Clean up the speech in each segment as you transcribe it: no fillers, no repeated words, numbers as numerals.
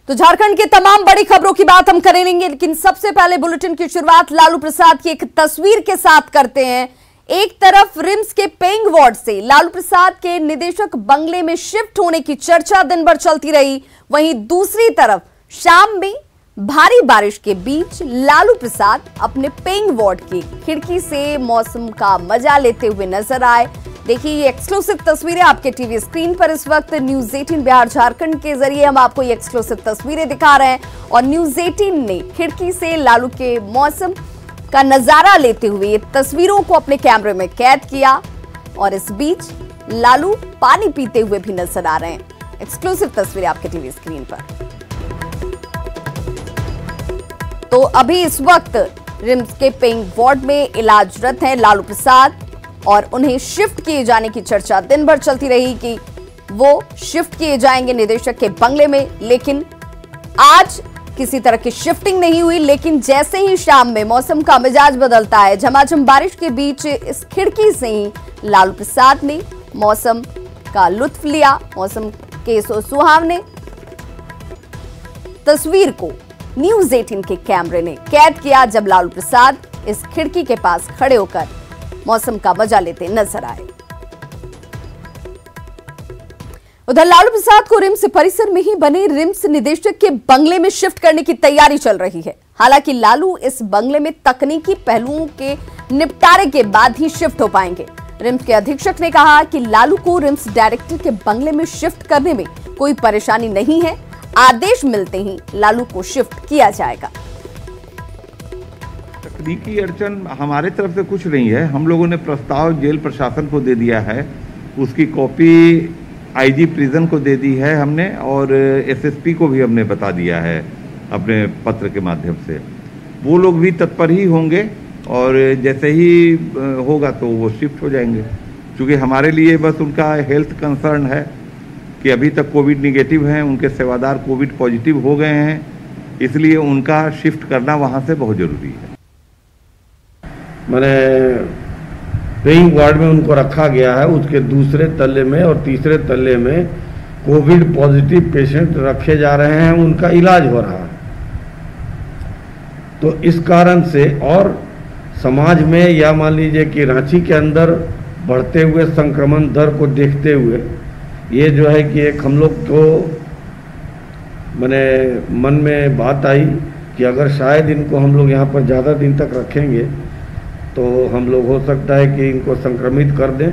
तो झारखंड के तमाम बड़ी खबरों की बात हम करेंगे, लेकिन सबसे पहले बुलेटिन की शुरुआत लालू प्रसाद की एक तस्वीर के साथ करते हैं। एक तरफ रिम्स के पेइंग वार्ड से लालू प्रसाद के निदेशक बंगले में शिफ्ट होने की चर्चा दिन भर चलती रही, वहीं दूसरी तरफ शाम में भारी बारिश के बीच लालू प्रसाद अपने पेइंग वार्ड की खिड़की से मौसम का मजा लेते हुए नजर आए। देखिए ये एक्सक्लूसिव तस्वीरें आपके टीवी स्क्रीन पर इस वक्त न्यूज 18 बिहार झारखंड के जरिए हम आपको ये एक्सक्लूसिव तस्वीरें दिखा रहे हैं और न्यूज 18 ने खिड़की से लालू के मौसम का नजारा लेते हुए ये तस्वीरों को अपने कैमरे में कैद किया और इस बीच लालू पानी पीते हुए भी नजर आ रहे हैं। एक्सक्लूसिव तस्वीरें आपके टीवी स्क्रीन पर। तो अभी इस वक्त रिम्स के पेइंग वार्ड में इलाजरत हैं लालू प्रसाद और उन्हें शिफ्ट किए जाने की चर्चा दिन भर चलती रही कि वो शिफ्ट किए जाएंगे निदेशक के बंगले में, लेकिन आज किसी तरह की शिफ्टिंग नहीं हुई। लेकिन जैसे ही शाम में मौसम का मिजाज बदलता है, झमाझम बारिश के बीच इस खिड़की से ही लालू प्रसाद ने मौसम का लुत्फ लिया। मौसम के सुहावने तस्वीर को न्यूज 18 के कैमरे ने कैद किया जब लालू प्रसाद इस खिड़की के पास खड़े होकर मौसम का मजा लेते नजर आए। उधर लालू प्रसाद को रिम्स परिसर में ही बने रिम्स निदेशक के बंगले में शिफ्ट करने की तैयारी चल रही है। हालांकि लालू इस बंगले में तकनीकी पहलुओं के निपटारे के बाद ही शिफ्ट हो पाएंगे। रिम्स के अधीक्षक ने कहा कि लालू को रिम्स डायरेक्टर के बंगले में शिफ्ट करने में कोई परेशानी नहीं है, आदेश मिलते ही लालू को शिफ्ट किया जाएगा। तकनीकी अड़चन हमारे तरफ से कुछ नहीं है। हम लोगों ने प्रस्ताव जेल प्रशासन को दे दिया है, उसकी कॉपी आईजी प्रिजन को दे दी है हमने और एसएसपी को भी हमने बता दिया है अपने पत्र के माध्यम से। वो लोग भी तत्पर ही होंगे और जैसे ही होगा तो वो शिफ्ट हो जाएंगे, क्योंकि हमारे लिए बस उनका हेल्थ कंसर्न है कि अभी तक कोविड निगेटिव हैं, उनके सेवादार कोविड पॉजिटिव हो गए हैं, इसलिए उनका शिफ्ट करना वहाँ से बहुत ज़रूरी है। मैंने पेइंग वार्ड में उनको रखा गया है, उसके दूसरे तल्ले में और तीसरे तल्ले में कोविड पॉजिटिव पेशेंट रखे जा रहे हैं, उनका इलाज हो रहा है। तो इस कारण से और समाज में या मान लीजिए कि रांची के अंदर बढ़ते हुए संक्रमण दर को देखते हुए ये जो है कि एक हम लोग को मैंने मन में बात आई कि अगर शायद इनको हम लोग यहाँ पर ज़्यादा दिन तक रखेंगे तो हम लोग हो सकता है कि इनको संक्रमित कर दें।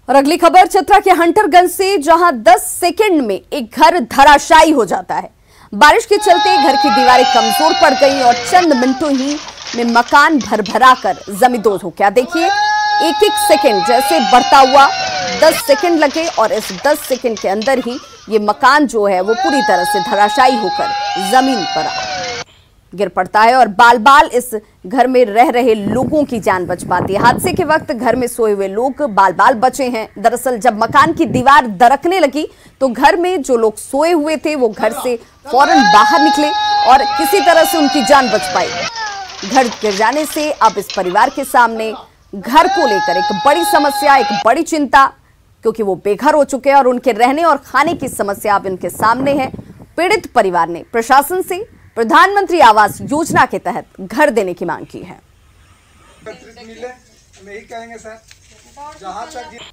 और अगली खबर चतरा के हंटरगंज से, जहां 10 सेकंड में एक घर धराशायी हो जाता है। बारिश के चलते घर की दीवारें कमजोर पड़ गई और चंद मिनटों ही में मकान भरभरा कर जमींदोज हो गया। देखिए एक एक सेकंड जैसे बढ़ता हुआ 10 सेकंड लगे और इस 10 सेकंड के अंदर ही ये मकान जो है वो पूरी तरह से धराशायी होकर जमीन पर गिर पड़ता है और बाल बाल इस घर में रह रहे लोगों की जान बच पाती है। हादसे के वक्त घर में सोए हुए लोग बाल बाल बचे हैं। दरअसल जब मकान की दीवार दरकने लगी तो घर में जो लोग सोए हुए थे वो घर से फौरन बाहर निकले और किसी तरह से उनकी जान बच पाई। घर गिर जाने से अब इस परिवार के सामने घर को लेकर एक बड़ी समस्या, एक बड़ी चिंता, क्योंकि वो बेघर हो चुके हैं और उनके रहने और खाने की समस्या अब इनके सामने है। पीड़ित परिवार ने प्रशासन से प्रधानमंत्री आवास योजना के तहत घर देने की मांग की है।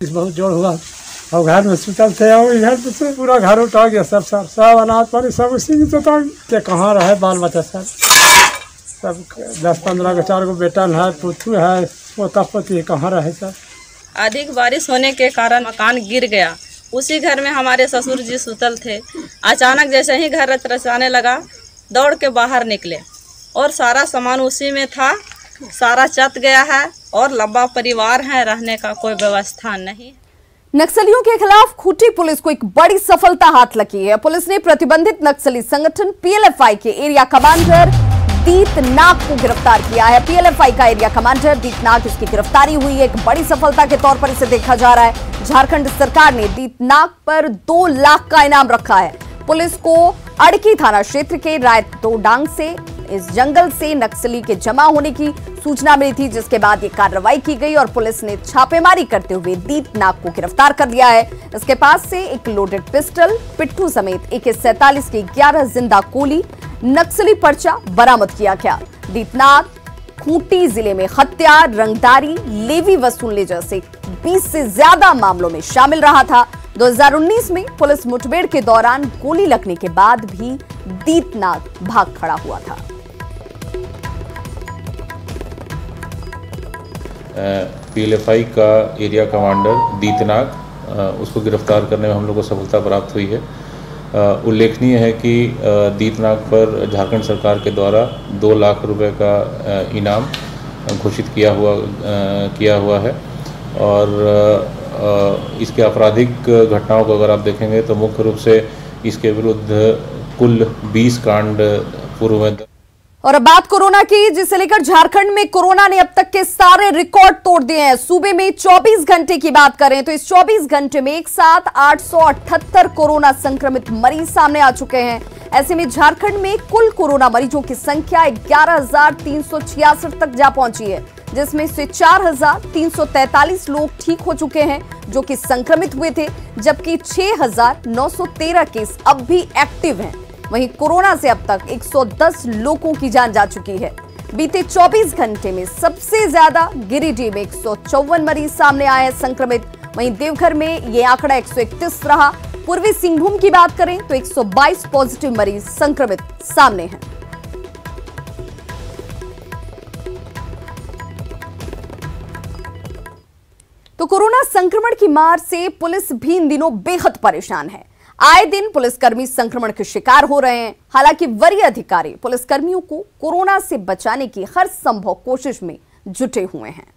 बहुत जोर हुआ और घर में सुतल थे और इधर से पूरा घर उठा गया, सब अनाज पानी सब उसी में चुता के कहाँ रहे बाल बच्चा सब 10-15 के 4 गो बेटा है, पुतू है, पोता पोती कहाँ रहे सब। अधिक बारिश होने के कारण मकान गिर गया। उसी घर में हमारे ससुर जी सुतल थे। अचानक जैसे ही घर रचाने लगा दौड़ के बाहर निकले और सारा सामान उसी में था, सारा चत गया है और लंबा परिवार है, रहने का कोई व्यवस्था नहीं। नक्सलियों के खिलाफ खूंटी पुलिस को एक बड़ी सफलता हाथ लगी है। पुलिस ने प्रतिबंधित नक्सली संगठन पीएलएफआई के एरिया कमांडर दीत नाग को गिरफ्तार किया है। पीएलएफआई का एरिया कमांडर दीत नाग, इसकी गिरफ्तारी हुई है, एक बड़ी सफलता के तौर पर इसे देखा जा रहा है। झारखंड सरकार ने दीत नाग पर 2 लाख का इनाम रखा है। पुलिस को अड़की थाना क्षेत्र के रायतोडांग से इस जंगल से नक्सली के जमा होने की सूचना मिली थी, जिसके बाद ये कार्रवाई की गई और पुलिस ने छापेमारी करते हुए दीत नाग को गिरफ्तार कर लिया है। इसके पास से एक लोडेड पिस्टल, पिट्ठू समेत AK-47 की 11 जिंदा गोली, नक्सली पर्चा बरामद किया गया। दीत नाग खूंटी जिले में हत्या, रंगदारी, लेवी वसूलने जैसे 20 से ज्यादा मामलों में शामिल रहा था। 2019 में पुलिस मुठभेड़ के दौरान गोली लगने के बाद भी दीत नाग भाग खड़ा हुआ था। PLFI का एरिया कमांडर दीत नाग, उसको गिरफ्तार करने में हम लोग को सफलता प्राप्त हुई है। उल्लेखनीय है कि दीत नाग पर झारखंड सरकार के द्वारा 2 लाख रुपए का इनाम घोषित किया हुआ है और इसके आपराधिक घटनाओं को अगर आप देखेंगे तो मुख्य रूप से इसके विरुद्ध कुल 20 कांड पूर्व में। और अब बात कोरोना की, जिसे लेकर झारखंड में कोरोना ने अब तक के सारे रिकॉर्ड तोड़ दिए हैं। सूबे में 24 घंटे की बात करें तो इस 24 घंटे में एक साथ 878 कोरोना संक्रमित मरीज सामने आ चुके हैं। ऐसे में झारखंड में कुल कोरोना मरीजों की संख्या 11,366 तक जा पहुंची है, जिसमें से 4,343 लोग ठीक हो चुके हैं जो कि संक्रमित हुए थे, जबकि 6,913 केस अब भी एक्टिव हैं। वहीं कोरोना से अब तक 110 लोगों की जान जा चुकी है। बीते 24 घंटे में सबसे ज्यादा गिरिडीह में 154 मरीज सामने आए हैं संक्रमित। वहीं देवघर में यह आंकड़ा 131 रहा। पूर्वी सिंहभूम की बात करें तो 122 पॉजिटिव मरीज संक्रमित सामने हैं। तो कोरोना संक्रमण की मार से पुलिस भी इन दिनों बेहद परेशान है। आए दिन पुलिसकर्मी संक्रमण के शिकार हो रहे हैं। हालांकि वरीय अधिकारी पुलिसकर्मियों को कोरोना से बचाने की हर संभव कोशिश में जुटे हुए हैं।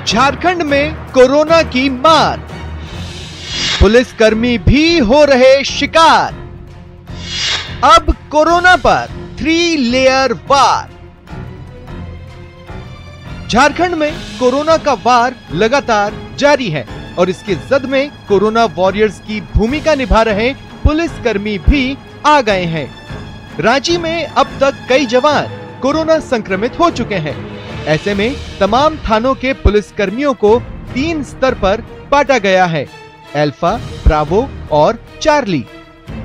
झारखंड में कोरोना की मार, पुलिसकर्मी भी हो रहे शिकार। अब कोरोना पर 3 लेयर वार। झारखंड में कोरोना का वार लगातार जारी है और इसके जद में कोरोना वॉरियर्स की भूमिका निभा रहे पुलिसकर्मी भी आ गए हैं। रांची में अब तक कई जवान कोरोना संक्रमित हो चुके हैं। ऐसे में तमाम थानों के पुलिसकर्मियों को 3 स्तर पर बांटा गया है, अल्फा, ब्रावो और चार्ली।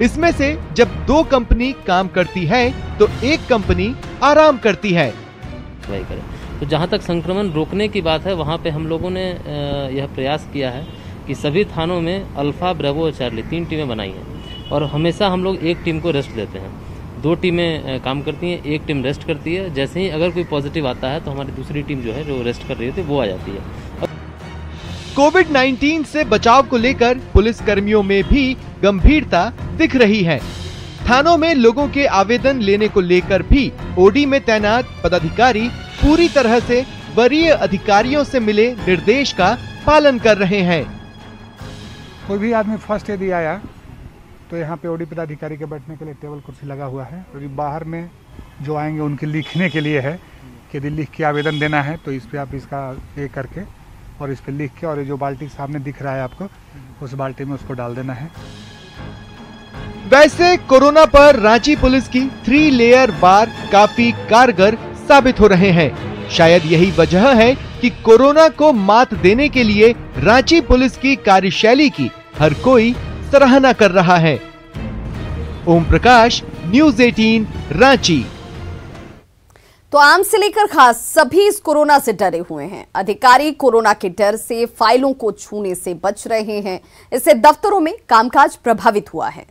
इसमें से जब 2 कंपनी काम करती है तो 1 कंपनी आराम करती है। तो जहाँ तक संक्रमण रोकने की बात है, वहाँ पे हम लोगों ने यह प्रयास किया है कि सभी थानों में अल्फा, ब्रेवो और चार्ली 3 टीमें बनाई हैं और हमेशा हम लोग 1 टीम को रेस्ट देते हैं। 2 टीमें काम करती हैं, 1 टीम रेस्ट करती है। जैसे ही अगर कोई पॉजिटिव आता है तो हमारी दूसरी टीम जो है, जो रेस्ट कर रही होती है, वो आ जाती है। कोविड-19 से बचाव को लेकर पुलिसकर्मियों में भी गंभीरता दिख रही है। थानों में लोगों के आवेदन लेने को लेकर भी ओडी में तैनात पदाधिकारी पूरी तरह से वरीय अधिकारियों से मिले निर्देश का पालन कर रहे हैं। कोई भी आदमी फर्स्ट यदि आया तो यहाँ पे ओडी पदाधिकारी के बैठने के लिए टेबल कुर्सी लगा हुआ है। और बाहर में जो आएंगे उनके लिखने के लिए है कि यदि लिख के आवेदन देना है तो इस पे आप इसका ये करके और इस पे लिख के, और ये जो बाल्टी सामने दिख रहा है आपको, उस बाल्टी में उसको डाल देना है। वैसे कोरोना पर रांची पुलिस की 3 लेयर वार काफी कारगर साबित हो रहे हैं। शायद यही वजह है कि कोरोना को मात देने के लिए रांची पुलिस की कार्यशैली की हर कोई सराहना कर रहा है। ओम प्रकाश, न्यूज़ 18 रांची। तो आम से लेकर खास सभी इस कोरोना से डरे हुए हैं। अधिकारी कोरोना के डर से फाइलों को छूने से बच रहे हैं। इससे दफ्तरों में कामकाज प्रभावित हुआ है।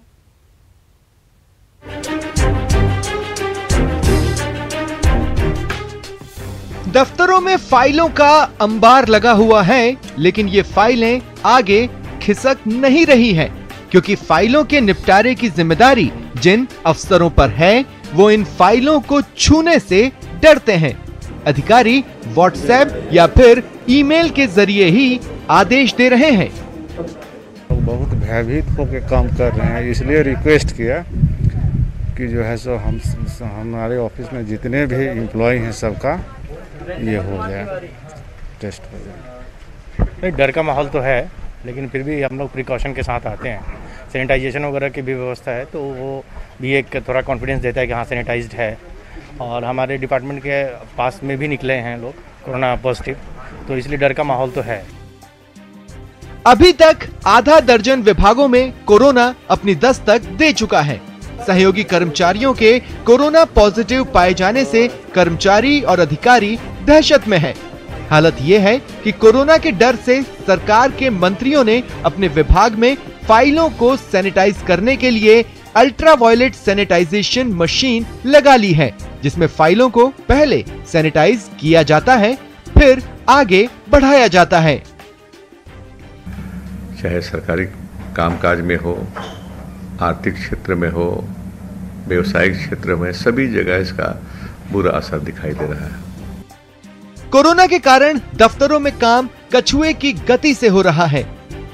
दफ्तरों में फाइलों का अंबार लगा हुआ है, लेकिन ये फाइलें आगे खिसक नहीं रही हैं, क्योंकि फाइलों के निपटारे की जिम्मेदारी जिन अफसरों पर है वो इन फाइलों को छूने से डरते हैं। अधिकारी व्हाट्सएप या फिर ईमेल के जरिए ही आदेश दे रहे हैं। बहुत भयभीत होकर काम कर रहे हैं, इसलिए रिक्वेस्ट किया कि जो है सो हमारे ऑफिस में जितने भी एम्प्लॉय हैं सबका ये हो गया, टेस्ट हो गया। डर का माहौल तो है, लेकिन फिर भी हम लोग प्रिकॉशन के साथ आते हैं। सैनिटाइजेशन वगैरह की भी व्यवस्था है, तो वो भी एक थोड़ा कॉन्फिडेंस देता है कि हाँ सैनिटाइज्ड है। और हमारे डिपार्टमेंट के पास में भी निकले हैं लोग कोरोना पॉजिटिव, तो इसलिए डर का माहौल तो है। अभी तक आधा दर्जन विभागों में कोरोना अपनी दस्तक दे चुका है। सहयोगी कर्मचारियों के कोरोना पॉजिटिव पाए जाने से कर्मचारी और अधिकारी दहशत में है। हालत ये है कि कोरोना के डर से सरकार के मंत्रियों ने अपने विभाग में फाइलों को सैनिटाइज करने के लिए अल्ट्रावायलेट सैनिटाइजेशन मशीन लगा ली है, जिसमें फाइलों को पहले सैनिटाइज किया जाता है, फिर आगे बढ़ाया जाता है। चाहे सरकारी कामकाज में हो, आर्थिक क्षेत्र में हो, व्यवसायिक क्षेत्र में, सभी जगह इसका बुरा असर दिखाई दे रहा है। कोरोना के कारण दफ्तरों में काम कछुए की गति से हो रहा है।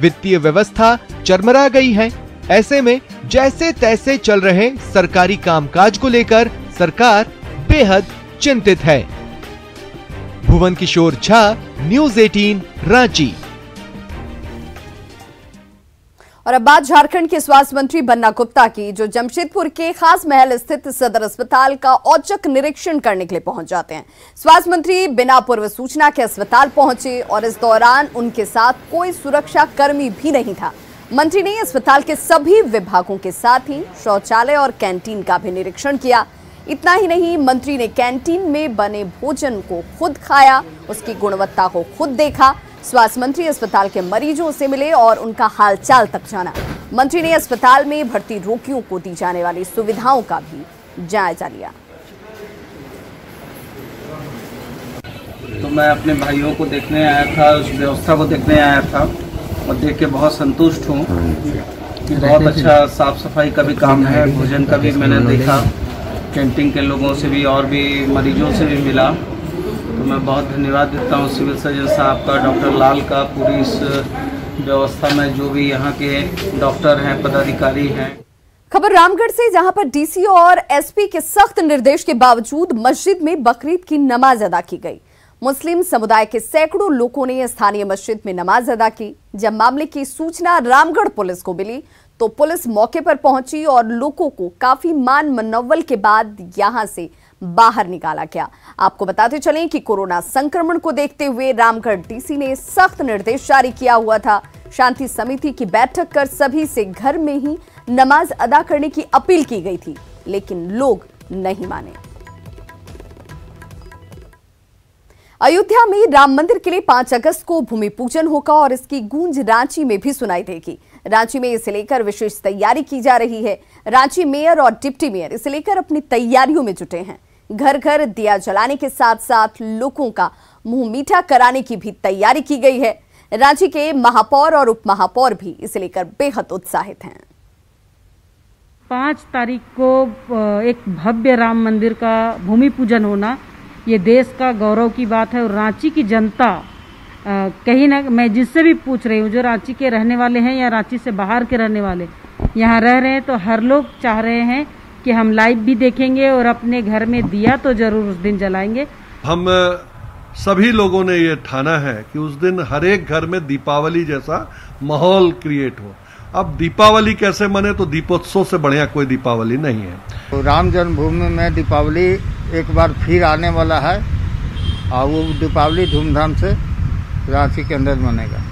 वित्तीय व्यवस्था चरमरा गई है। ऐसे में जैसे तैसे चल रहे सरकारी कामकाज को लेकर सरकार बेहद चिंतित है। भुवन किशोर झा, न्यूज़ 18 रांची। और अब बात झारखंड के स्वास्थ्य मंत्री बन्ना गुप्ता की, जो जमशेदपुर के खास महल स्थित सदर अस्पताल का औचक निरीक्षण करने के लिए पहुंच जाते हैं। स्वास्थ्य मंत्री बिना पूर्व सूचना के अस्पताल पहुंचे और इस दौरान उनके साथ कोई सुरक्षा कर्मी भी नहीं था। मंत्री ने अस्पताल के सभी विभागों के साथ ही शौचालय और कैंटीन का भी निरीक्षण किया। इतना ही नहीं, मंत्री ने कैंटीन में बने भोजन को खुद खाया, उसकी गुणवत्ता को खुद देखा। स्वास्थ्य मंत्री अस्पताल के मरीजों से मिले और उनका हालचाल तक जाना। मंत्री ने अस्पताल में भर्ती रोगियों को दी जाने वाली सुविधाओं का भी जायजा लिया। तो मैं अपने भाइयों को देखने आया था, उस व्यवस्था को देखने आया था और देख के बहुत संतुष्ट हूँ कि बहुत अच्छा साफ सफाई का भी काम है। भोजन का भी मैंने देखा, कैंटीन के लोगों से भी और भी मरीजों से भी मिला। तो मैं बहुत धन्यवाद देता हूँ सिविल सर्जन साहब का, डॉक्टर लाल का, पूरी इस व्यवस्था में जो भी यहाँ के डॉक्टर हैं, पदाधिकारी हैं। खबर रामगढ़ से, जहां पर डीसी और एसपी के सख्त निर्देश के बावजूद मस्जिद में बकरीद की नमाज अदा की गई। मुस्लिम समुदाय के सैकड़ों लोगों ने स्थानीय मस्जिद में नमाज अदा की। जब मामले की सूचना रामगढ़ पुलिस को मिली तो पुलिस मौके पर पहुंची और लोगों को काफी मान मनौवल के बाद यहां से बाहर निकाला गया। आपको बताते चलें कि कोरोना संक्रमण को देखते हुए रामगढ़ डीसी ने सख्त निर्देश जारी किया हुआ था। शांति समिति की बैठक कर सभी से घर में ही नमाज अदा करने की अपील की गई थी, लेकिन लोग नहीं माने। अयोध्या में राम मंदिर के लिए 5 अगस्त को भूमि पूजन होगा और इसकी गूंज रांची में भी सुनाई देगी। रांची में इसे लेकर विशेष तैयारी की जा रही है। रांची मेयर और डिप्टी मेयर इसे लेकर अपनी तैयारियों में जुटे हैं। घर घर दिया जलाने के साथ साथ लोगों का मुंह मीठा कराने की भी तैयारी की गई है। रांची के महापौर और उप महापौर भी इसे लेकर बेहद उत्साहित हैं। 5 तारीख को एक भव्य राम मंदिर का भूमि पूजन होना ये देश का गौरव की बात है। और रांची की जनता कहीं ना, मैं जिससे भी पूछ रही हूँ, जो रांची के रहने वाले हैं या रांची से बाहर के रहने वाले यहाँ रह रहे हैं, तो हर लोग चाह रहे हैं कि हम लाइव भी देखेंगे और अपने घर में दिया तो जरूर उस दिन जलाएंगे। हम सभी लोगों ने ये ठाना है कि उस दिन हर एक घर में दीपावली जैसा माहौल क्रिएट हो। अब दीपावली कैसे मने, तो दीपोत्सव से बढ़िया कोई दीपावली नहीं है। तो राम जन्मभूमि में दीपावली एक बार फिर आने वाला है और वो दीपावली धूमधाम से रांची के अंदर मनेगा।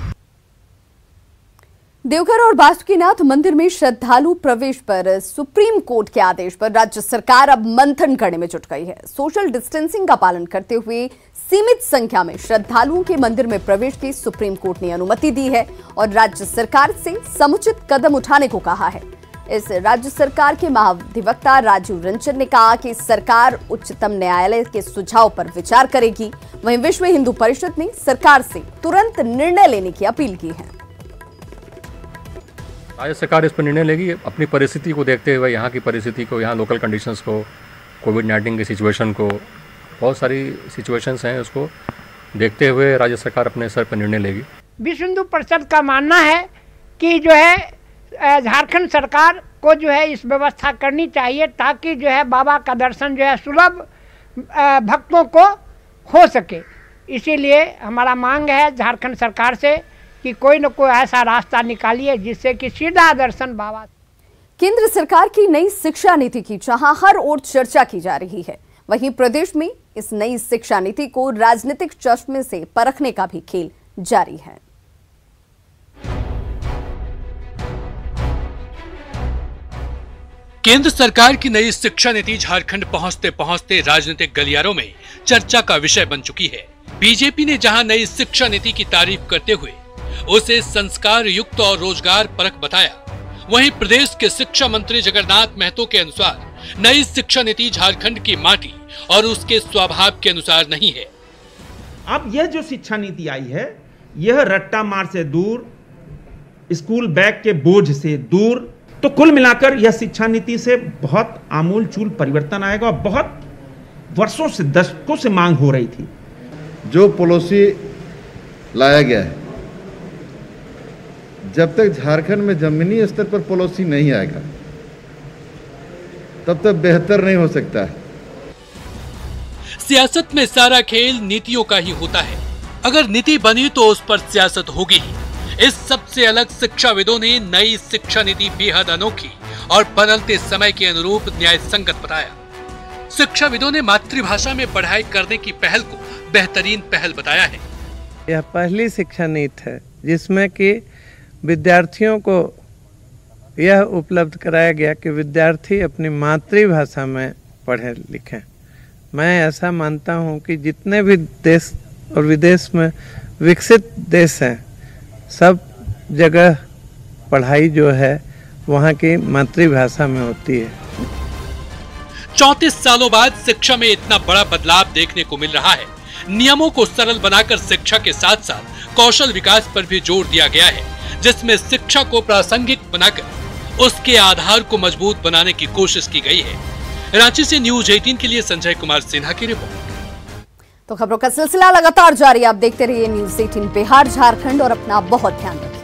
देवघर और बासुकीनाथ मंदिर में श्रद्धालु प्रवेश पर सुप्रीम कोर्ट के आदेश पर राज्य सरकार अब मंथन करने में जुट गई है। सोशल डिस्टेंसिंग का पालन करते हुए सीमित संख्या में श्रद्धालुओं के मंदिर में प्रवेश की सुप्रीम कोर्ट ने अनुमति दी है और राज्य सरकार से समुचित कदम उठाने को कहा है। इस राज्य सरकार के महाधिवक्ता राजीव रंजन ने कहा कि सरकार उच्चतम न्यायालय के सुझाव पर विचार करेगी। वहीं विश्व हिंदू परिषद ने सरकार से तुरंत निर्णय लेने की अपील की है। राज्य सरकार इस पर निर्णय लेगी अपनी परिस्थिति को देखते हुए, यहाँ की परिस्थिति को, यहाँ लोकल कंडीशंस को, कोविड-19 की सिचुएशन को, बहुत सारी सिचुएशंस हैं, उसको देखते हुए राज्य सरकार अपने स्तर पर निर्णय लेगी। विश्व हिंदू परिषद का मानना है कि जो है झारखंड सरकार को जो है इस व्यवस्था करनी चाहिए ताकि जो है बाबा का दर्शन जो है सुलभ भक्तों को हो सके। इसीलिए हमारा मांग है झारखंड सरकार से कि कोई न कोई ऐसा रास्ता निकालिए जिससे कि सीधा दर्शन बाबा। केंद्र सरकार की नई शिक्षा नीति की जहां हर ओर चर्चा की जा रही है, वहीं प्रदेश में इस नई शिक्षा नीति को राजनीतिक चश्मे से परखने का भी खेल जारी है। केंद्र सरकार की नई शिक्षा नीति झारखंड पहुंचते पहुंचते राजनीतिक गलियारों में चर्चा का विषय बन चुकी है। बीजेपी ने जहां नई शिक्षा नीति की तारीफ करते हुए उसे संस्कार युक्त और रोजगार परक बताया, वहीं प्रदेश के शिक्षा मंत्री जगन्नाथ महतो के अनुसार नई शिक्षा नीति झारखंड की माटी और उसके स्वभाव के अनुसार नहीं है। अब यह जो शिक्षा नीति आई है, यह रट्टा मार से दूर, स्कूल बैग के बोझ से दूर, तो कुल मिलाकर यह शिक्षा नीति से बहुत आमूल चूल परिवर्तन आएगा। बहुत वर्षों से, दशकों से मांग हो रही थी। जो पॉलिसी लाया गया है, जब तक झारखंड में जमीनी स्तर पर पॉलिसी नहीं आएगा तब तक बेहतर नहीं हो सकता है। सियासत में सारा खेल नीतियों का ही होता है। अगर नीति बनी तो उस पर सियासत होगी ही। इस सबसे अलग शिक्षाविदों ने नई शिक्षा नीति बेहद अनोखी और बदलते समय के अनुरूप न्याय संगत बताया। शिक्षाविदों ने मातृभाषा में पढ़ाई करने की पहल को बेहतरीन पहल बताया है। यह पहली शिक्षा नीति है जिसमें कि विद्यार्थियों को यह उपलब्ध कराया गया कि विद्यार्थी अपनी मातृभाषा में पढ़ें लिखें। मैं ऐसा मानता हूं कि जितने भी देश और विदेश में विकसित देश हैं, सब जगह पढ़ाई जो है वहाँ की मातृभाषा में होती है। 34 सालों बाद शिक्षा में इतना बड़ा बदलाव देखने को मिल रहा है। नियमों को सरल बनाकर शिक्षा के साथ साथ कौशल विकास पर भी जोर दिया गया है, जिसमें शिक्षा को प्रासंगिक बनाकर उसके आधार को मजबूत बनाने की कोशिश की गई है। रांची से न्यूज 18 के लिए संजय कुमार सिन्हा की रिपोर्ट। तो खबरों का सिलसिला लगातार जारी, आप देखते रहिए न्यूज 18 बिहार झारखंड और अपना बहुत ध्यान रखिए।